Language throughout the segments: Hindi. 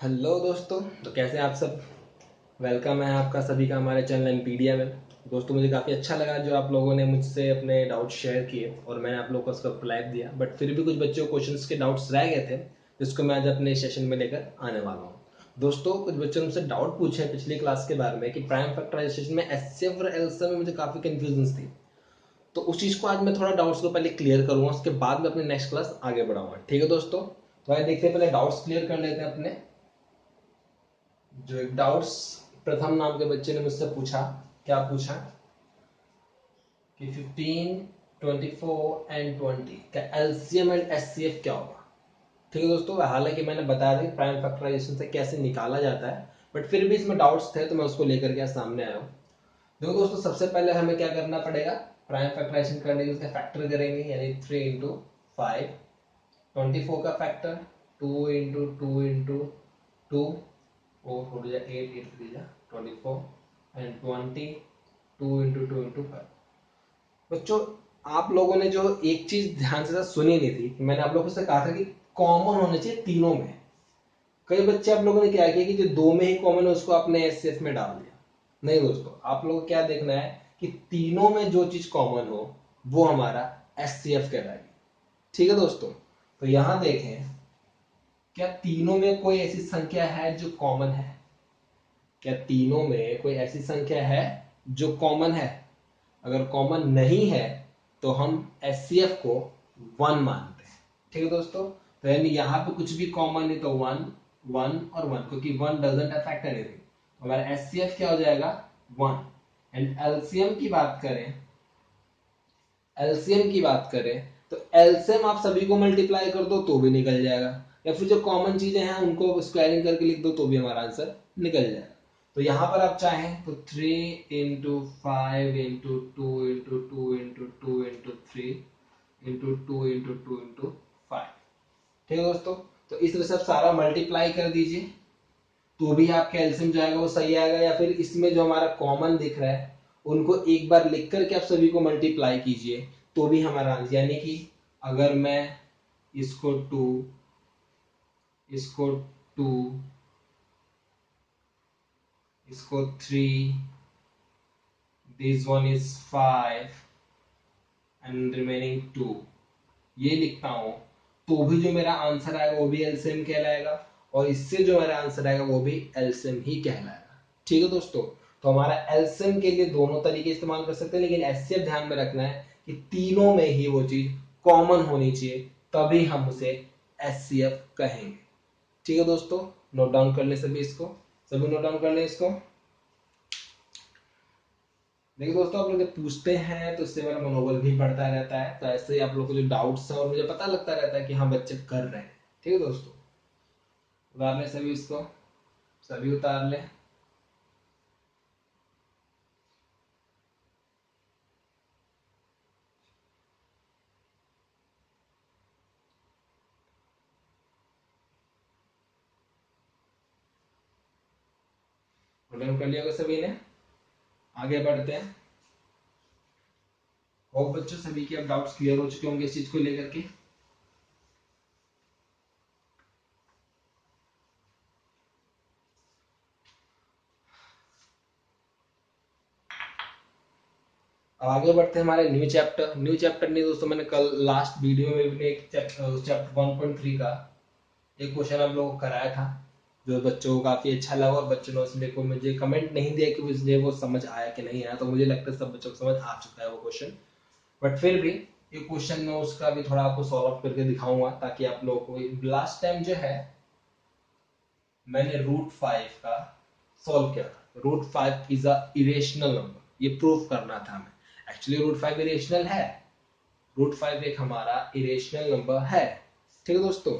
हेलो दोस्तों। तो कैसे हैं आप सब। वेलकम है आपका सभी का हमारे चैनल एमपीडिया में। दोस्तों मुझे काफ़ी अच्छा लगा जो आप लोगों ने मुझसे अपने डाउट शेयर किए और मैंने आप लोगों को उसका रिप्लाई दिया, बट फिर भी कुछ बच्चों को क्वेश्चंस के डाउट्स रह गए थे जिसको मैं आज अपने सेशन में लेकर आने वाला हूँ। दोस्तों कुछ बच्चों ने मुझसे डाउट पूछे हैं पिछली क्लास के बारे में कि प्राइम फैक्टराइजेशन में एचसीएफ और एलसीएम में मुझे काफ़ी कन्फ्यूजन थी। तो उस चीज़ को आज मैं थोड़ा डाउट्स को पहले क्लियर करूंगा, उसके बाद में अपनी नेक्स्ट क्लास आगे बढ़ाऊंगा। ठीक है दोस्तों, तो आइए देखते हैं, पहले डाउट्स क्लियर कर लेते हैं अपने। जो एक डाउट्स प्रथम नाम के बच्चे ने मुझसे पूछा, क्या पूछा कि 15, 24 एंड 20 का एलसीएम एंड एचसीएफ क्या होगा। ठीक है दोस्तों, हालांकि मैंने बताया था प्राइम फैक्टराइजेशन से कैसे निकाला जाता है, बट फिर भी इसमें डाउट्स थे तो मैं उसको लेकर के सामने आया हूँ। देखो दोस्तों, सबसे पहले हमें क्या करना पड़ेगा, प्राइम फैक्टराइजेशन करने के लिए उसका फैक्टर करेंगे, यानी 3 इंटू 5, 24 का factor 2 into 2 into 2, 4 8 8 3 24 and 20, 2 into 2 into 5। बच्चों आप लोगों ने जो एक चीज ध्यान से सुनी नहीं थी कि मैंने आप लोगों से कहा था कि कॉमन होने चाहिए तीनों में। कई बच्चे आप लोगों ने क्या किया कि जो दो में ही कॉमन है उसको आपने एचसीएफ में डाल दिया। नहीं दोस्तों, आप लोगों को क्या देखना है कि तीनों में जो चीज कॉमन हो वो हमारा एचसीएफ कहलाएगी। ठीक है दोस्तों, तो यहां देखें, क्या तीनों में कोई ऐसी संख्या है जो कॉमन है? क्या तीनों में कोई ऐसी संख्या है जो कॉमन है? अगर कॉमन नहीं है तो हम एचसीएफ को 1 मानते हैं। ठीक है दोस्तों, तो यानी यहां पे कुछ भी कॉमन नहीं, तो 1 1 और 1, क्योंकि 1 डजंट अफेक्ट एनीथिंग। हमारा एचसीएफ क्या हो जाएगा, 1। एंड एलसीएम की बात करें, एलसीएम की बात करें तो एलसीएम आप सभी को मल्टीप्लाई कर दो तो भी निकल जाएगा, या फिर जो कॉमन चीजें हैं उनको स्क्वायरिंग करके लिख दो तो भी हमारा आंसर निकल जाएगा। तो यहां पर आप चाहें तो 3 into 5 into 2 into 2 into 2 into 3 into 2 into 2 into 5। ठीक है दोस्तों, तो इस तरह से आप सारा मल्टीप्लाई कर दीजिए तो भी आपका एलसीएम जो आएगा वो सही आएगा, या फिर इसमें जो हमारा कॉमन दिख रहा है उनको एक बार लिख करके आप सभी को मल्टीप्लाई कीजिए तो भी हमारा आंसर, यानी कि अगर मैं इसको 2, इसको 2, इसको 3, this one is 5 and remaining 2, ये लिखता हूं तो भी जो मेरा आंसर आएगा वो भी एलसीएम कहलाएगा, और इससे जो मेरा आंसर आएगा वो भी एलसीएम ही कहलाएगा। ठीक है दोस्तों, तो हमारा एलसीएम के लिए दोनों तरीके इस्तेमाल कर सकते हैं, लेकिन एचसीएफ ध्यान में रखना है कि तीनों में ही वो चीज कॉमन होनी चाहिए, तभी हम उसे एचसीएफ कहेंगे। ठीक है दोस्तों, नोट डाउन कर ले सभी इसको, सभी नोट डाउन कर ले इसको। देखिए दोस्तों, आप लोग जब पूछते हैं तो इससे मेरा मनोबल भी बढ़ता रहता है, तो ऐसे ही आप लोग को जो डाउट्स है और मुझे पता लगता रहता है कि हाँ बच्चे कर रहे हैं। ठीक है दोस्तों, उतार ले सभी इसको, सभी उतार ले। डन कर लिया होगा सभी ने, आगे बढ़ते हैं। होप बच्चों सभी के अब डाउट्स क्लियर हो चुके होंगे इस चीज को लेकर के। अब आगे बढ़ते हैं हमारे न्यू चैप्टर। न्यू चैप्टर नहीं दोस्तों, मैंने कल लास्ट वीडियो में भी एक चैप्टर 1.3 का एक क्वेश्चन आप लोगों को कराया था, जो बच्चों को काफी अच्छा लगा, और बच्चों ने उसमें को मुझे कमेंट नहीं दिया कि मुझे वो समझ आया कि नहीं आया, तो मुझे लगता है सब बच्चों को समझ आ चुका है वो क्वेश्चन। बट फिर भी ये क्वेश्चन में उसका भी थोड़ा आपको सॉल्व करके दिखाऊंगा, ताकि आप लोगों को, लास्ट टाइम जो है मैंने √5 का सॉल्व किया था। √5 इज अ इरेशनल नंबर, ये प्रूफ करना था हमें। एक्चुअली √5 इरेशनल है, √5 एक हमारा इरेशनल नंबर है। ठीक है दोस्तों,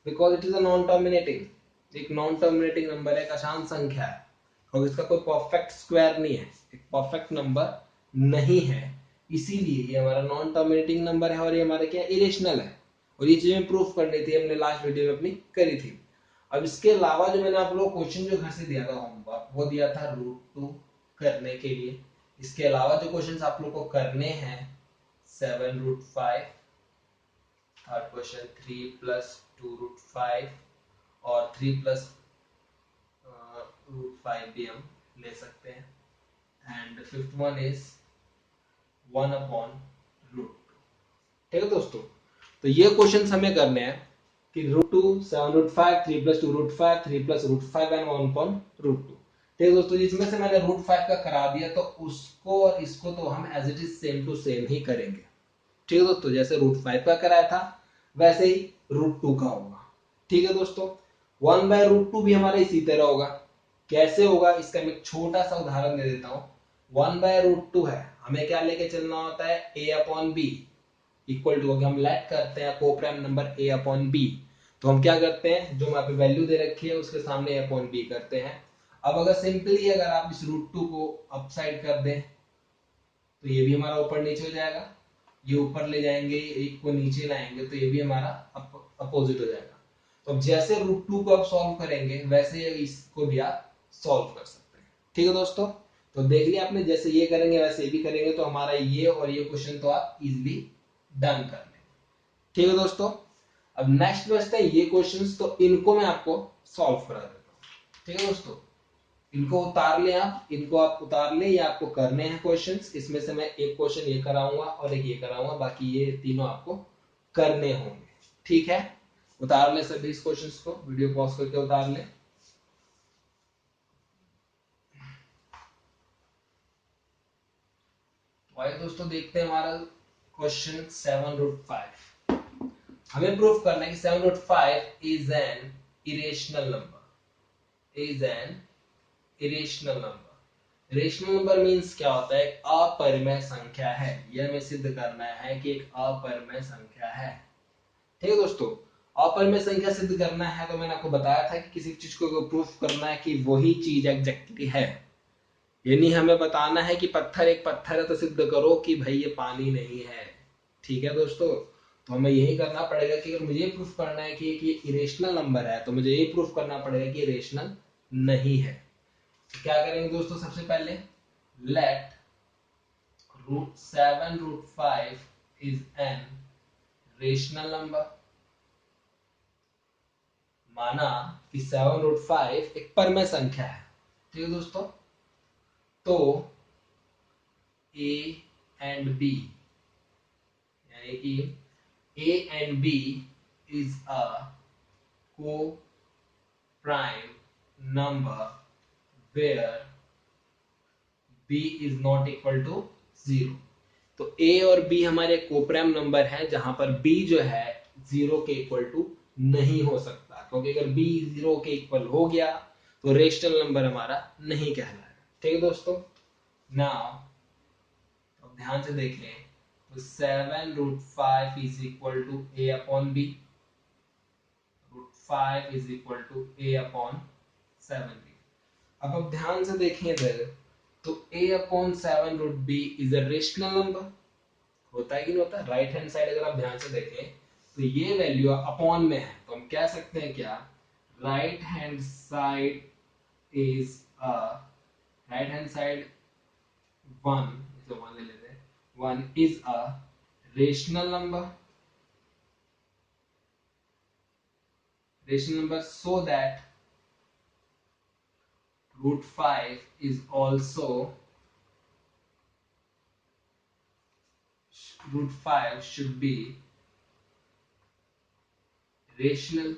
because it is a non terminating, एक नॉन टर्मिनेटिंग नंबर है, एक अशांत संख्या है, और इसका कोई परफेक्ट स्क्वायर नहीं है, एक परफेक्ट नंबर नहीं है, इसीलिए ये हमारा नॉन टर्मिनेटिंग नंबर है और ये हमारा क्या इरेशनल है। और ये चीज प्रूफ करनी थी, हमने लास्ट वीडियो में अपनी करी थी। अब इसके अलावा जो मैंने आप लोग क्वेश्चन जो घर से दिया था होमवर्क, वो दिया था √2 करने के लिए। इसके अलावा जो क्वेश्चन आप लोग को करने हैं 7√5, थर्ड क्वेश्चन 3 + 2√5 और 3 + रूट 5 भी हम ले सकते हैं। And fifth one is 1 upon root. ठीक है दोस्तों, तो ये क्वेश्चन हमें करने हैं कि root two 7 root 5 3 plus 2 root 5 3 plus root 5 and 1 upon root 2। ठीक है दोस्तों, जिसमें से मैंने रूट 5 का करा दिया तो उसको और इसको तो हम as it is same to same ही करेंगे। ठीक है दोस्तों, जैसे रूट 5 का कराया था वैसे ही रूट 2 का होगा। ठीक है दोस्तों, 1 बाय रूट 2 भी हमारा इसी तरह होगा। कैसे होगा इसका मैं एक छोटा सा उदाहरण दे देता हूँ। 1 बाय रूट 2 है, हमें क्या लेके चलना होता है, a upon B equal to, हम लेट करते हैं coprime number a upon B, तो हम क्या करते हैं, जो वहां पे वैल्यू दे रखी है उसके सामने a अपॉन बी करते हैं। अब अगर सिंपली अगर आप इस रूट 2 को अपसाइड कर दें तो ये भी हमारा ऊपर नीचे हो जाएगा, ये ऊपर ले जाएंगे, एक को नीचे लाएंगे तो ये भी हमारा अपोजिट हो जाएगा। तो अब जैसे रूट 2 को आप सॉल्व करेंगे वैसे इसको भी आप सॉल्व कर सकते हैं। ठीक है दोस्तों, तो देख लिया आपने, जैसे ये करेंगे वैसे ये भी करेंगे तो हमारा ये और ये क्वेश्चन तो आप इजीली डन कर लेंगे। ठीक है दोस्तों, अब नेक्स्ट बचता है ये क्वेश्चंस, तो इनको मैं आपको सॉल्व करा देता हूँ। ठीक है दोस्तों, इनको उतार ले आप, इनको आप उतार ले, ये आपको करने हैं क्वेश्चंस। इसमें से मैं एक क्वेश्चन ये कराऊंगा और एक ये कराऊंगा, बाकी ये तीनों आपको करने होंगे। ठीक है, उतार ले सभी इस क्वेश्चंस को, वीडियो पॉज करके उतार ले। आइए दोस्तों देखते हैं हमारा क्वेश्चन 7 रूट 5। हमें प्रूफ करना है कि 7 root 5 is an irrational number, is an irrational number. Rational number means क्या होता है, एक अपरिमेय संख्या है। यह हमें सिद्ध करना है कि एक अपरिमेय संख्या है। ठीक है दोस्तों, अपरिमेय संख्या सिद्ध करना है तो मैंने आपको बताया था कि किसी चीज को प्रूफ करना है कि वही चीज एग्जैक्टली है। यानी हमें बताना है कि पत्थर एक पत्थर है तो सिद्ध करो कि भाई ये पानी नहीं है। ठीक है दोस्तों, तो हमें यही करना पड़ेगा कि अगर मुझे प्रूफ करना है कि ये इरेशनल नंबर है तो मुझे ये प्रूफ करना पड़ेगा कि रेशनल नहीं है। क्या करेंगे दोस्तों, सबसे पहले let root 7 root 5 is an rational number. माना कि 7 रूट 5 एक परमेय संख्या है। ठीक है दोस्तों, तो a एंड b, यानी कि a and b is a coprime number where b is not equal to 0। तो a और b हमारे कोप्राइम नंबर है जहां पर b जो है 0 के इक्वल टू नहीं हो सकता, क्योंकि अगर b 0 के इक्वल हो गया तो रेशनल नंबर हमारा नहीं कहलाएगा। ठीक है दोस्तों, नाउ अब ध्यान से देख लें, तो 7 root 5 is equal to a upon b, root 5 is equal to a upon 7b। अब ध्यान से देखें इधर, तो a upon 7 root b is a rational number, होता है कि नहीं होता। राइट हैंड साइड अगर आप ध्यान से देखें तो ये वैल्यू अपॉन में है, तो हम कह सकते हैं क्या, right hand side is a, right hand side 1, इसे 1 ले लेते हैं, 1 is a rational number, rational number so that root 5 is also, root 5 should be rational।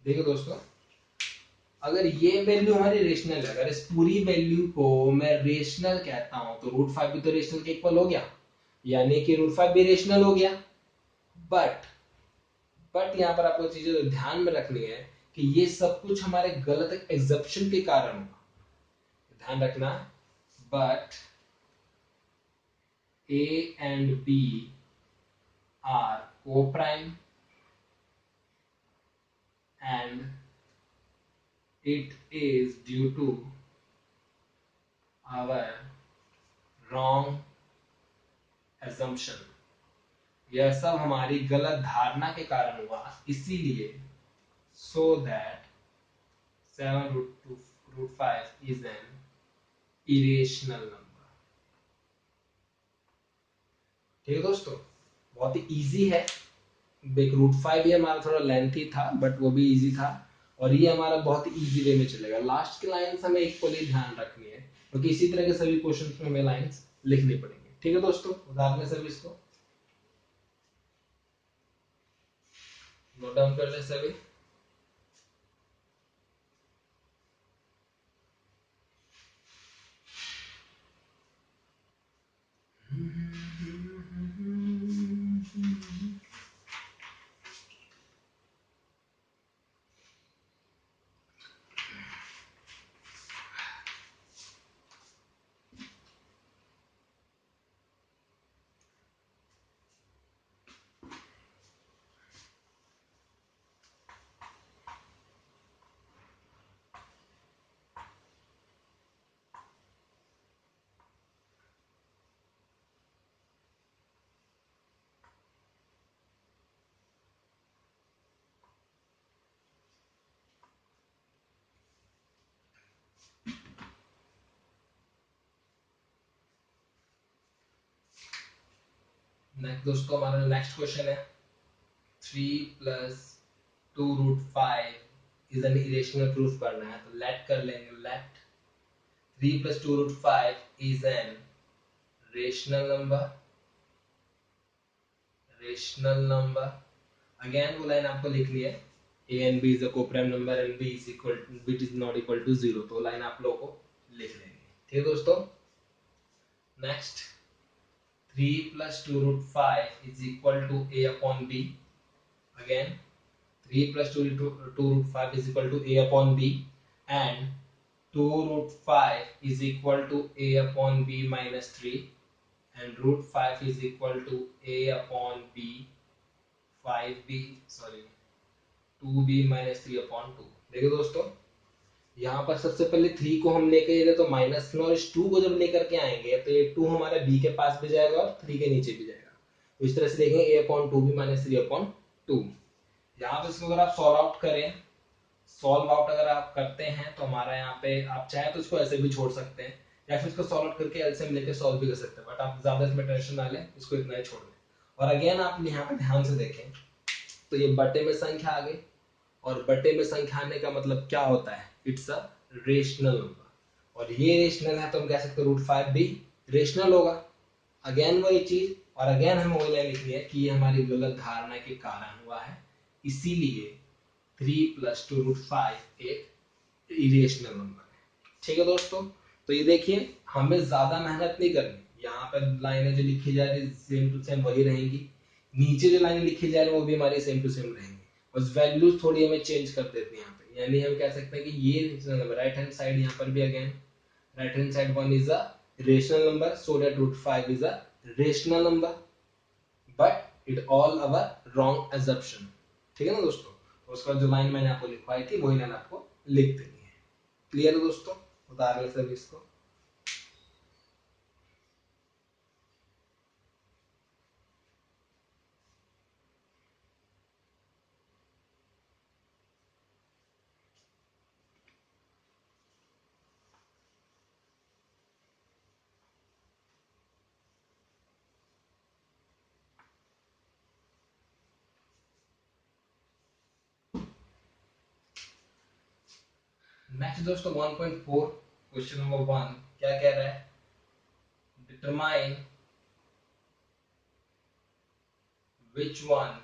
देखो दोस्तों, अगर ये वैल्यू हमारी रेशनल है, अगर इस पूरी वैल्यू को मैं रेशनल कहता हूं तो रूट 5 भी तो रेशनल के इक्वल हो गया, यानी कि रूट 5 भी रेशनल हो गया। बट यहां पर आपको चीजें ध्यान में रखनी है कि ये सब कुछ हमारे गलत एग्जप्शन के कारण हुआ, ध्यान रखना। But a and b are co-prime and it is due to our wrong assumption। यह सब हमारी गलत धारणा के कारण हुआ, इसीलिए so that 7 root 5 is an irrational number। ठीक है दोस्तों, बहुत ही इजी है। रूट 5 ही हमारा थोड़ा लेंथी था बट वो भी इजी था। और ये हमारा बहुत ही इजी वे में चलेगा। लास्ट की लाइंस हमें इक्वली ध्यान रखनी है, क्योंकि इसी तरह के सभी क्वेश्चन में हमें लाइंस लिखनी पड़ेंगी। ठीक है दोस्तों, उदाहरण सभी इसको नोट डाउन कर ले सभी। नेक्स्ट दोस्तों, हमारा नेक्स्ट क्वेश्चन है 3 + 2√5 इज एन इरेशनल प्रूफ करना है। तो लेट कर लेंगे, let 3 + 2√5 is an rational number. Again वो लाइन आपको लिखनी है, a and b is a co-prime number and b is not equal to 0। तो लाइन आप लोगों को लिख लेंगे। ठीक है दोस्तों, next 3 + 2√5 is equal to a upon b। Again 3 + 2√5 is equal to a upon b and 2√5 is equal to a upon b minus 3 and √5 is equal to a upon b 5b, sorry 2b minus 3 upon 2। देखिए दोस्तों, यहाँ पर सबसे पहले 3 को हम लेके गए तो माइनस में, और इस 2 को जब लेकर के आएंगे तो ये 2 हमारे b के पास भी जाएगा और 3 के नीचे भी जाएगा। तो इस तरह से देखेंगे a upon 2b minus 3 upon 2। यहाँ पे इसको अगर आप सॉल्व आउट अगर आप करते हैं तो हमारा यहाँ पे आप चाहे तो इसको ऐसे भी छोड़ सकते हैं, या फिर इसको सॉल्व आउट करके एलसीएम लेके सॉल्व भी कर सकते हैं, बट आप ज्यादा इसमें टेंशन ना लें, इसको इतना ही छोड़ दें। और अगेन आप यहाँ पे ध्यान से देखें तो ये बटे में संख्या आ गई, और बटे में संख्या आने का मतलब क्या होता है, इट्स अ रेशनल नंबर। और ये रेशनल है तो हम कह सकते हैं √5 भी रेशनल होगा। अगेन वही चीज, और अगेन हमें वही लाइन लिखनी है कि ये हमारी गलत धारणा के कारण हुआ है, इसीलिए 3 + 2√5 एक इरेशनल नंबर है। ठीक है दोस्तों, तो ये देखिए हमें ज्यादा मेहनत नहीं करनी, यहाँ पर लाइनें जो लिखी जा रही सेम टू सेम वही रहेंगी, नीचे जो लाइन लिखी जा रही है वो भी हमारी सेम टू सेम रहेंगी, बस वैल्यूज थोड़ी हमें चेंज कर देती है यहाँ पे। यानी हम कह सकते हैं कि ये राइट हैंड साइड यहाँ पर भी again right hand side 1 is a rational number, so that √5 is a rational number, but it all our wrong assumption। ठीक है ना दोस्तों, तो उसका जो लाइन मैंने आपको लिखवाई थी वही लाइन आपको लिख देनी है। क्लियर है दोस्तों, उतार ले सभी इसको। नेक्स्ट दोस्तों 1.4 क्वेश्चन नंबर 1 क्या कह रहा है, determine which one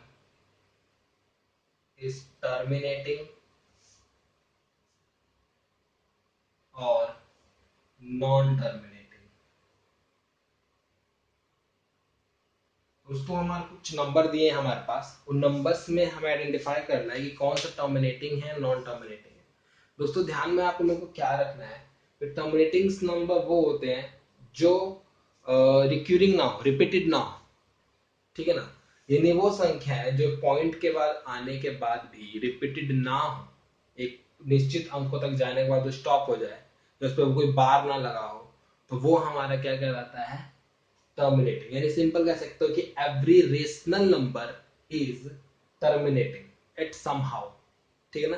is terminating और नॉन टर्मिनेटिंग। दोस्तों हमारे कुछ नंबर दिए हैं हमारे पास, उन नंबर्स में हमें आइडेंटिफाई करना है कि कौन सा टर्मिनेटिंग है नॉन टर्मिनेटिंग है। दोस्तों ध्यान में आप लोगों को क्या रखना है, टर्मिनेटिंग नंबर वो होते हैं जो रिक्यूरिंग ना हो, रिपीटेड ना हो। ठीक है ना, यानी वो संख्या है जो पॉइंट के बाद आने के बाद भी रिपीटेड ना हो, एक निश्चित अंकों तक जाने के बाद जो स्टॉप हो जाए, जो उस पर कोई बार ना लगा हो, तो वो हमारा क्या कहलाता है, टर्मिनेटिंग। यानी सिंपल कह सकते हो कि every rational number is terminating at somehow. ठीक है ना,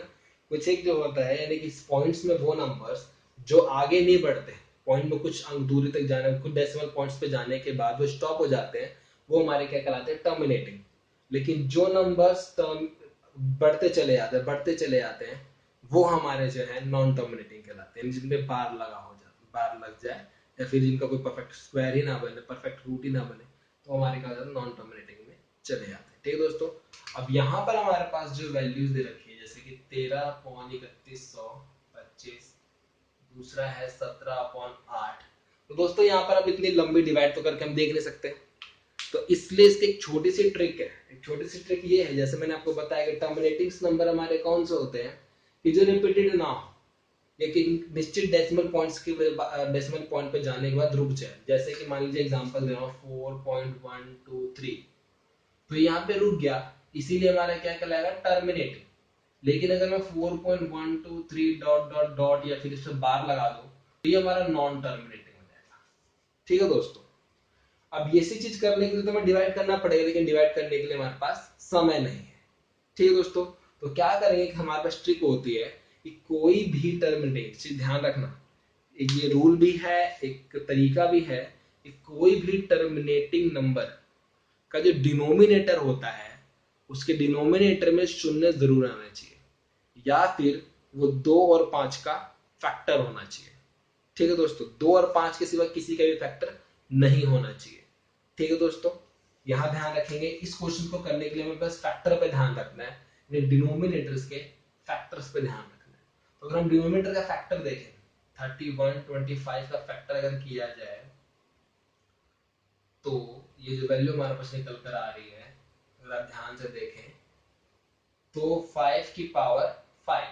कुछ एक जो होता है यानी कि पॉइंट्स में वो नंबर्स जो आगे नहीं बढ़ते, पॉइंट में कुछ अंक दूरी तक जाने, कुछ डेसिमल पॉइंट्स पे जाने के बाद वो स्टॉप हो जाते हैं, वो हमारे क्या कहलाते हैं, टर्मिनेटिंग। लेकिन जो नंबर्स बढ़ते चले जाते हैं वो हमारे जो है नॉन टर्मिनेटिंग कहलाते हैं, जिनमें बार बार लग जाए या फिर जिनका कोई परफेक्ट स्क्वायर ही ना बने, परफेक्ट रूट ही ना बने, तो हमारे क्या होता है नॉन टर्मिनेटिंग में चले जाते हैं। ठीक है दोस्तों, अब यहाँ पर हमारे पास जो वैल्यूज दे रखी है जैसे कि 13/3125, दूसरा है 17/8, तो दोस्तों यहाँ पर अब इतनी लंबी डिवाइड तो करके हम देख नहीं सकते, तो इसलिए इसकी एक छोटी सी ट्रिक है। एक छोटी सी ट्रिक ये है, जैसे मैंने आपको बताया कि टर्मिनेटिंग नंबर हमारे कौन से होते हैं कि जो रिपीटेड ना हो, लेकिन निश्चित डेसिमल पॉइंट्स के डेसिमल पॉइंट पे जाने के बाद रुक जाए। जैसे कि मान लीजिए एग्जांपल दे रहा हूँ 4.123, तो यहाँ पे रुक गया, इसीलिए हमारा क्या कहलाएगा टर्मिनेटिंग। लेकिन अगर मैं 4.123 डॉट डॉट डॉट या फिर इस पे बार लगा दूं तो ये हमारा नॉन टर्मिनेटिंग हो जाएगा। ठीक है दोस्तों, अब ये सी चीज करने के लिए तो हमें डिवाइड करना पड़ेगा, लेकिन डिवाइड करने के लिए हमारे पास समय नहीं है। ठीक है दोस्तों, तो क्या करेंगे कि हमारे पास ट्रिक होती है कि कोई भी टर्मिनेटिंग, ध्यान रखना एक ये रूल भी है, एक तरीका भी है कि कोई भी टर्मिनेटिंग नंबर का जो डिनोमिनेटर होता है उसके डिनोमिनेटर में शून्य जरूर आना चाहिए, या फिर वो 2 और 5 का फैक्टर होना चाहिए। ठीक है दोस्तों, 2 और 5 के सिवा किसी का भी फैक्टर नहीं होना चाहिए। ठीक है दोस्तों, यहां ध्यान रखेंगे, इस क्वेश्चन को करने के लिए हमें बस फैक्टर पे ध्यान रखना है, डिनोमिनेटर्स के फैक्टर्स पे ध्यान रखना है। तो अगर हम डिनोमिनेटर का फैक्टर देखें, 3125 का फैक्टर अगर किया जाए तो ये जो वैल्यू हमारे पास निकल कर आ रही है, अगर आप ध्यान से देखें तो 5 की पावर 5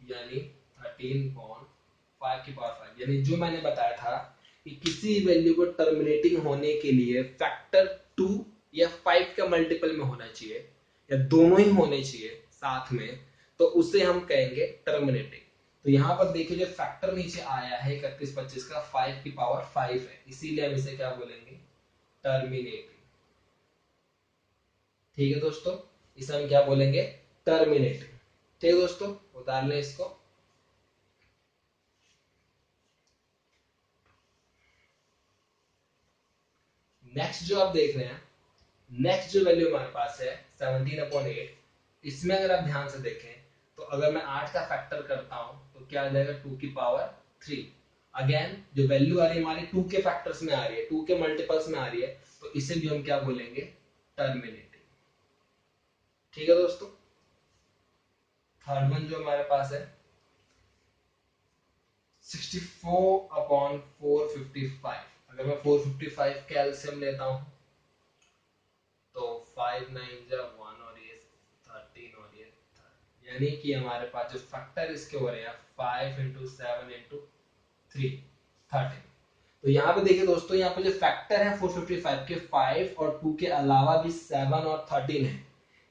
यानी 13.5 की पावर 5, यानी जो मैंने बताया था कि किसी वैल्यू को टर्मिनेटिंग होने के लिए फैक्टर 2 या 5 का मल्टीपल में होना चाहिए, या दोनों ही होने चाहिए साथ में, तो उसे हम कहेंगे टर्मिनेटिंग। तो यहाँ पर देखिए जो फैक्टर नीचे आया है 3125 का 5 की पावर 5 है, इसीलिए हम इसे क्या बोलेंगे टर्मिनेटिंग। ठीक है दोस्तों, इसे हम क्या बोलेंगे टर्मिनेटिंग। ठीक है दोस्तों, उतार लें इसको। नेक्स्ट जो आप देख रहे हैं, नेक्स्ट जो वैल्यू हमारे पास है 17/8, इसमें अगर आप ध्यान से देखें तो अगर मैं 8 का फैक्टर करता हूं तो क्या आ जाएगा 2 की पावर 3। अगेन जो वैल्यू आ रही है हमारी 2 के फैक्टर्स में आ रही है, 2 के मल्टीपल्स में आ रही है, तो इसे भी हम क्या बोलेंगे टर्मिनेटिंग। ठीक है दोस्तों, थर्ड वन जो हमारे पास है 64/455, अगर मैं 455 का एलसीएम लेता हूं तो 5 9 जा 1 और ये 13 और ये 13, यानी कि हमारे पास जो फैक्टर इसके हो रहे हैं 5 इंटू 7 इंटू 3 13। तो यहाँ पे देखिए दोस्तों, यहाँ पे जो फैक्टर है 455 के 5 और 2 के अलावा भी 7 और 13 है,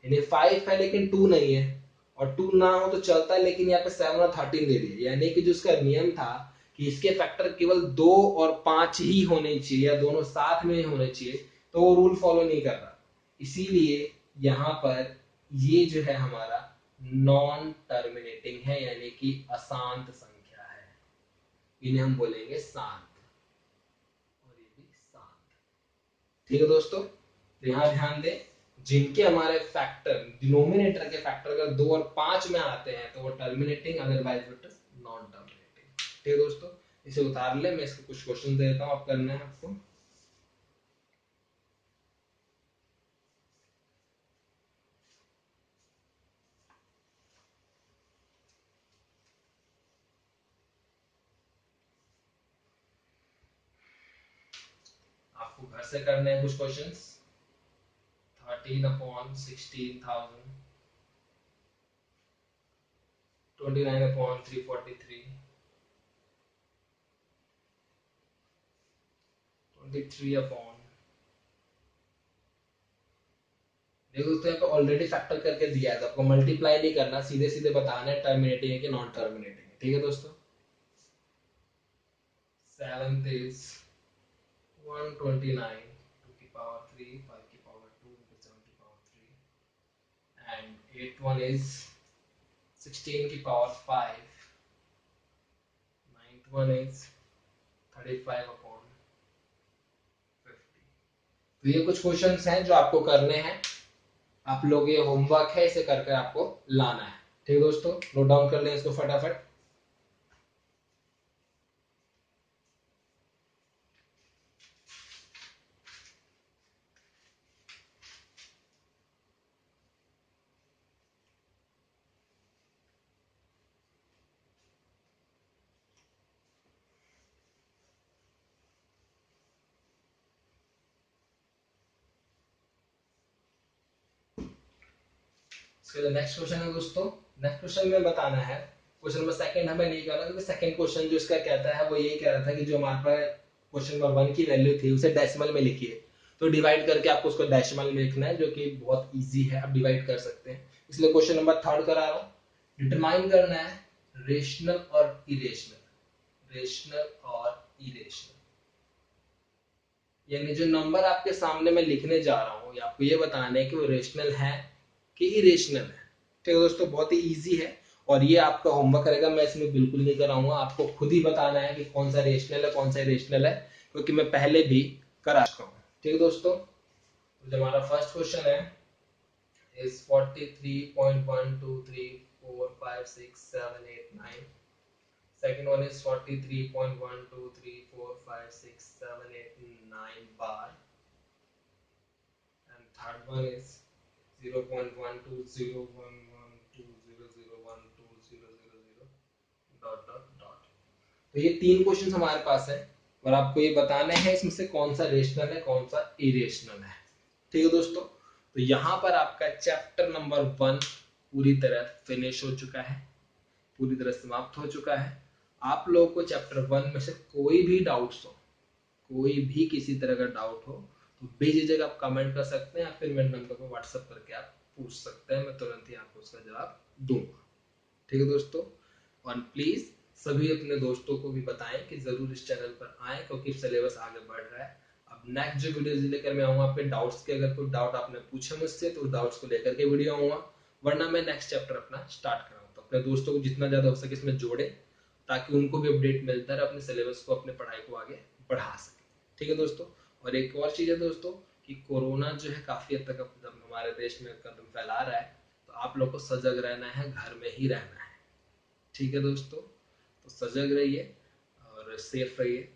यानी 5 है लेकिन 2 नहीं है, और 2 ना हो तो चलता है, लेकिन यहाँ पे 7 और 13 दे दिया, यानी कि जो उसका नियम था कि इसके फैक्टर केवल 2 और 5 ही होने चाहिए या दोनों साथ में होने चाहिए, तो वो रूल फॉलो नहीं कर रहा। इसीलिए यहाँ पर ये जो है हमारा नॉन टर्मिनेटिंग है, यानी कि अशांत संख्या है, इन्हें हम बोलेंगे शांत, और ये भी शांत। ठीक है दोस्तों, तो यहाँ ध्यान दें, जिनके हमारे फैक्टर डिनोमिनेटर के फैक्टर अगर 2 और 5 में आते हैं तो वो टर्मिनेटिंग, अदरवाइज नॉन टर्मिनेटिंग। ठीक है दोस्तों, इसे उतार ले, मैं इसके कुछ क्वेश्चन देता हूँ, आप करना है आपको। आपको घर से करने हैं कुछ क्वेश्चंस। 13/16,000, 29/343, 23 अपॉन, देखो दोस्तों यहाँ पे ऑलरेडी फैक्टर करके दिया है, तो आपको मल्टीप्लाई नहीं करना, सीधे सीधे बताना है टर्मिनेटिंग है कि नॉन टर्मिनेटिंग है। ठीक है दोस्तों, 7th is 129, 2 की पावर 3, 5 की पावर 2 into 7 की power 3, and 8th one is 16 की power 5, 9th one is 35 upon 50। तो ये कुछ क्वेश्चंस हैं जो आपको करने हैं, आप लोग ये होमवर्क है, इसे करके आपको लाना है। ठीक है दोस्तों, नोट डाउन कर लें इसको फटाफट। इसके बाद नेक्स्ट क्वेश्चन है दोस्तों। नेक्स्ट क्वेश्चन में बताना है, क्वेश्चन नंबर सेकंड हमें नहीं करना, क्योंकि सेकंड क्वेश्चन जो इसका कहता है वो यही कह रहा था कि जो हमारे पास क्वेश्चन नंबर 1 की वैल्यू थी उसे डेसिमल में लिखिए। तो डिवाइड करके आपको उसको डेसिमल में लिखना है, जो कि बहुत इजी है, आप डिवाइड कर सकते हैं। इसलिए क्वेश्चन नंबर थर्ड करा रहा हूँ। डिटरमाइन करना है रेशनल और इरेशनल, रेशनल और इरेशनल, यानी जो नंबर आपके सामने मैं लिखने जा रहा हूँ आपको ये बताना है कि वो रेशनल है कि इरेशनल है। ठीक है दोस्तों, बहुत ही इजी है और ये आपका होमवर्क रहेगा, मैं इसमें बिल्कुल नहीं कराऊंगा, आपको खुद ही बताना है कि कौन सा रेशनल है कौन सा इरेशनल है, क्योंकि मैं पहले भी करा चुका हूँ। ठीक है दोस्तों, तो जो हमारा फर्स्ट क्वेश्चन है is 43.123456789. Second one is 43.123456789 bar, and third one is 0.120112001200 dot dot dot. तो ये तीन क्वेश्चन हमारे पास है और आपको ये बताने हैं इसमें से कौन सा रेशनल है कौन सा इरेशनल है। ठीक है दोस्तों, तो यहाँ पर आपका चैप्टर नंबर 1 पूरी तरह फिनिश हो चुका है, पूरी तरह समाप्त हो चुका है। आप लोगों को चैप्टर 1 में से कोई भी डाउट्स हो, कोई भी किसी तरह का डाउट हो तो बेझिझक आप कमेंट कर सकते हैं या फिर मेरे नंबर पर व्हाट्सएप करके आप पूछ सकते हैं, मैं तुरंत ही आपको उसका जवाब दूंगा। ठीक है दोस्तों, और प्लीज सभी अपने दोस्तों को भी बताएं कि जरूर इस चैनल पर आए, क्योंकि सिलेबस आगे बढ़ रहा है। अब नेक्स्ट जो वीडियोस लेकर मैं आऊंगा आपके डाउट्स के, अगर कोई डाउट आपने पूछे मुझसे तो उस डाउट्स को लेकर के वीडियो आऊंगा, वरना मैं नेक्स्ट चैप्टर अपना स्टार्ट कराऊंगा। तो अपने दोस्तों को जितना ज्यादा हो सके इसमें जोड़े, ताकि उनको भी अपडेट मिलता रहे, अपने सिलेबस को अपने पढ़ाई को आगे बढ़ा सके। ठीक है दोस्तों, और एक और चीज है दोस्तों कि कोरोना जो है काफी हद तक अब हमारे देश में कदम फैला रहा है, तो आप लोग को सजग रहना है, घर में ही रहना है। ठीक है दोस्तों, तो सजग रहिए और सेफ रहिए।